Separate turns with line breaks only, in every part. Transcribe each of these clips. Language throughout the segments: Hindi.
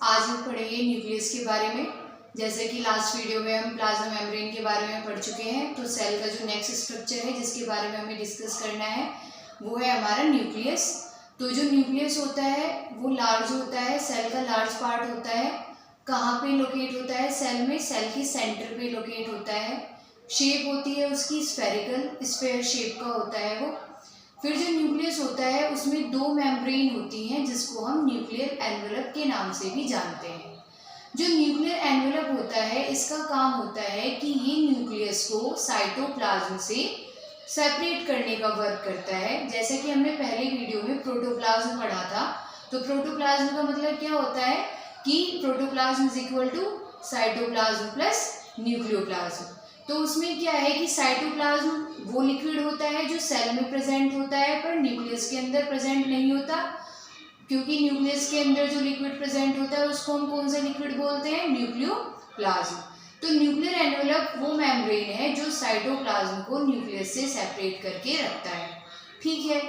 आज हम पढ़ेंगे न्यूक्लियस के बारे में। जैसे कि लास्ट वीडियो में हम प्लाज्मा मेम्ब्रेन के बारे में पढ़ चुके हैं, तो सेल का जो नेक्स्ट स्ट्रक्चर है जिसके बारे में हमें डिस्कस करना है वो है हमारा न्यूक्लियस। तो जो न्यूक्लियस होता है वो लार्ज होता है, सेल का लार्ज पार्ट होता है। कहाँ पे लोकेट होता है सेल में? सेल के सेंटर पे लोकेट होता है। शेप होती है उसकी स्फेरिकल, स्फेयर शेप का होता है वो। फिर जो न्यूक्लियस होता है उसमें दो मेम्ब्रेन होती हैं जिसको हम न्यूक्लियर एनवेलप के नाम से भी जानते हैं। जो न्यूक्लियर एनवेलप होता है इसका काम होता है कि ये न्यूक्लियस को साइटोप्लाज्म से सेपरेट करने का वर्क करता है। जैसे कि हमने पहले वीडियो में प्रोटोप्लाज्म पढ़ा था, तो प्रोटोप्लाज्म का मतलब क्या होता है कि protoplasm is equal to cytoplasm plus nucleoplasm. तो उसमें क्या है कि साइटोप्लाज्म वो लिक्विड होता है जो सेल में प्रेजेंट होता है पर न्यूक्लियस के अंदर प्रेजेंट नहीं होता, क्योंकि न्यूक्लियस के अंदर जो लिक्विड प्रेजेंट होता है उसको हम कौन सा लिक्विड बोलते हैं? न्यूक्लियोप्लाज्म। तो न्यूक्लियर एनवेलप वो मेम्ब्रेन है जो साइटोप्लाज्म को न्यूक्लियस से सेपरेट करके रखता है। ठीक है,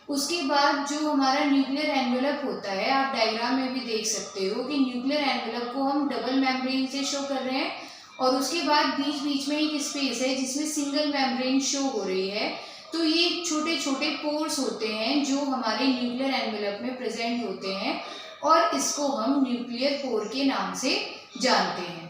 उसके बाद जो हमारा न्यूक्लियर एनवेलप होता है, आप डायग्राम में भी देख सकते हो कि न्यूक्लियर एनवेलप को हम डबल मेम्ब्रेन से शो कर रहे हैं और उसके बाद बीच बीच में एक स्पेस है जिसमें सिंगल मेम्ब्रेन शो हो रही है। तो ये छोटे छोटे पोर्स होते हैं जो हमारे न्यूक्लियर एनवेलप में प्रेजेंट होते हैं और इसको हम न्यूक्लियर पोर के नाम से जानते हैं।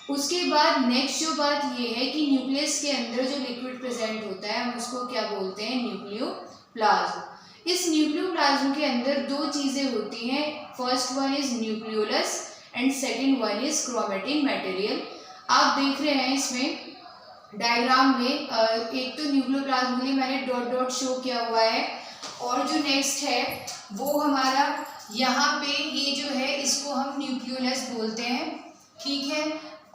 उसके बाद नेक्स्ट जो बात ये है कि न्यूक्लियस के अंदर जो लिक्विड प्रेजेंट होता है हम उसको क्या बोलते हैं? न्यूक्लियोप्लाज्म। इस न्यूक्लियोप्लाज्म के अंदर दो चीज़ें होती हैं, first one is nucleolus and second one is chromatin material. आप देख रहे हैं इसमें डायग्राम में एक तो न्यूक्लियोप्लाज्म के लिए मैंने डॉट डॉट शो किया हुआ है और जो नेक्स्ट है वो हमारा यहाँ पे ये जो है इसको हम न्यूक्लियोलस बोलते हैं। ठीक है,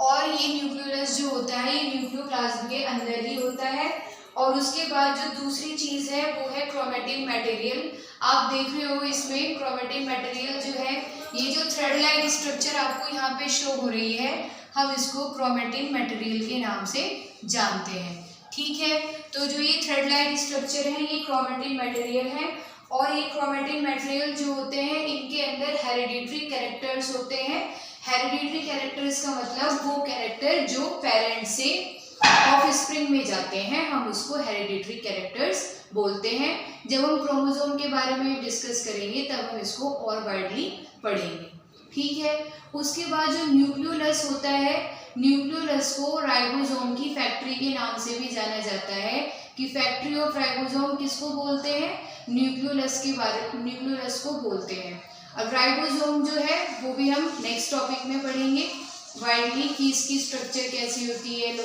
और ये न्यूक्लियोलस जो होता है ये न्यूक्लियोप्लाज्म के अंदर ही होता है। और उसके बाद जो दूसरी चीज़ है वो है क्रोमेटिन मटेरियल। आप देख रहे हो इसमें क्रोमेटिन मटेरियल जो है, ये जो थ्रेड लाइक स्ट्रक्चर आपको यहाँ पे शो हो रही है, हम इसको क्रोमेटिन मटेरियल के नाम से जानते हैं। ठीक है, तो जो ये थ्रेड लाइक स्ट्रक्चर है ये क्रोमेटिन मटेरियल है और ये क्रोमेटिन मटेरियल जो होते हैं इनके अंदर हेरिडिटरी कैरेक्टर्स होते हैं। हेरिडिटरी कैरेक्टर्स का मतलब वो कैरेक्टर जो पेरेंट से ऑफस्प्रिंग में जाते हैं, हम उसको हेरिडिटरी कैरेक्टर्स बोलते हैं। जब हम क्रोमोसोम के बारे में डिस्कस करेंगे तब हम इसको और वाइडली पढ़ेंगे। ठीक है, उसके बाद जो न्यूक्लियोलस होता है, न्यूक्लियोलस को राइबोसोम की फैक्ट्री के नाम से भी जाना जाता है कि फैक्ट्री ऑफ राइबोसोम किसको बोलते हैं? न्यूक्लियोलस को बोलते हैं। अब राइबोसोम जो है वो भी हम नेक्स्ट टॉपिक में पढ़ेंगे वाइडली कि इसकी स्ट्रक्चर कैसी होती है,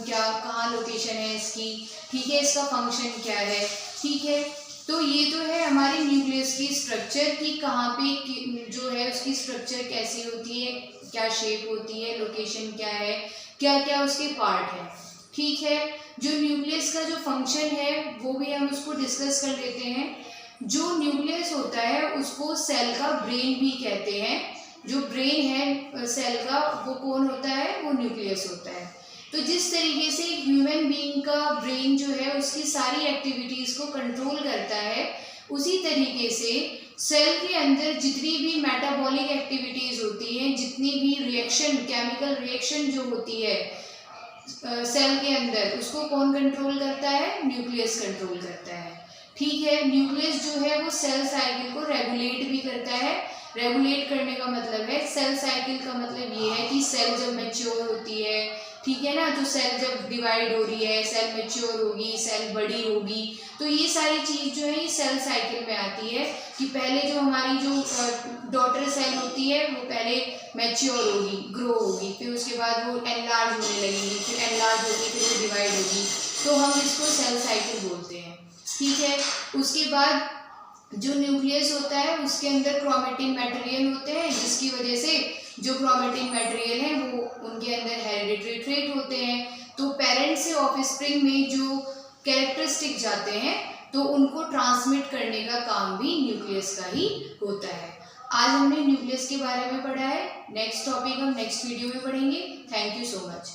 कहाँ लोकेशन है इसकी, ठीक है, इसका फंक्शन क्या है। ठीक है, तो ये तो है हमारी न्यूक्लियस की स्ट्रक्चर कि कहाँ पे जो है उसकी स्ट्रक्चर कैसी होती है, क्या शेप होती है, लोकेशन क्या है, क्या क्या उसके पार्ट हैं। ठीक है, जो न्यूक्लियस का जो फंक्शन है वो भी हम उसको डिस्कस कर लेते हैं। जो न्यूक्लियस होता है उसको सेल का ब्रेन भी कहते हैं। जो ब्रेन है सेल का वो कौन होता है? वो न्यूक्लियस होता है। तो जिस तरीके से एक ह्यूमन बीइंग का ब्रेन जो है उसकी सारी एक्टिविटीज़ को कंट्रोल करता है, उसी तरीके से सेल के अंदर जितनी भी मेटाबॉलिक एक्टिविटीज़ होती हैं, जितनी भी रिएक्शन, केमिकल रिएक्शन जो होती है सेल के अंदर, उसको कौन कंट्रोल करता है? न्यूक्लियस कंट्रोल करता है। ठीक है, न्यूक्लियस जो है वो सेल साइकिल को रेगुलेट भी करता है। रेगुलेट करने का मतलब है, सेल साइकिल का मतलब ये है कि सेल जब मैच्योर होती है, ठीक है ना, तो सेल जब डिवाइड हो रही है, सेल मैच्योर होगी, सेल बड़ी होगी, तो ये सारी चीज़ जो है ये सेल साइकिल में आती है कि पहले जो हमारी जो डॉटर सेल होती है वो पहले मैच्योर होगी, ग्रो होगी, फिर उसके बाद वो एनलार्ज होने लगेगी, फिर एनलार्ज होगी, फिर वो डिवाइड होगी, तो हम इसको सेल साइकिल बोलते हैं। ठीक है, उसके बाद जो न्यूक्लियस होता है उसके अंदर क्रोमेटिन मटेरियल होते हैं, जिसकी वजह से जो क्रोमेटिन मटेरियल है वो उनके अंदर हेरिडिटरी ट्रेट होते हैं। तो पेरेंट से ऑफस्प्रिंग में जो कैरेक्टरिस्टिक जाते हैं तो उनको ट्रांसमिट करने का काम भी न्यूक्लियस का ही होता है। आज हमने न्यूक्लियस के बारे में पढ़ा है, नेक्स्ट टॉपिक हम नेक्स्ट वीडियो में पढ़ेंगे। Thank you so much.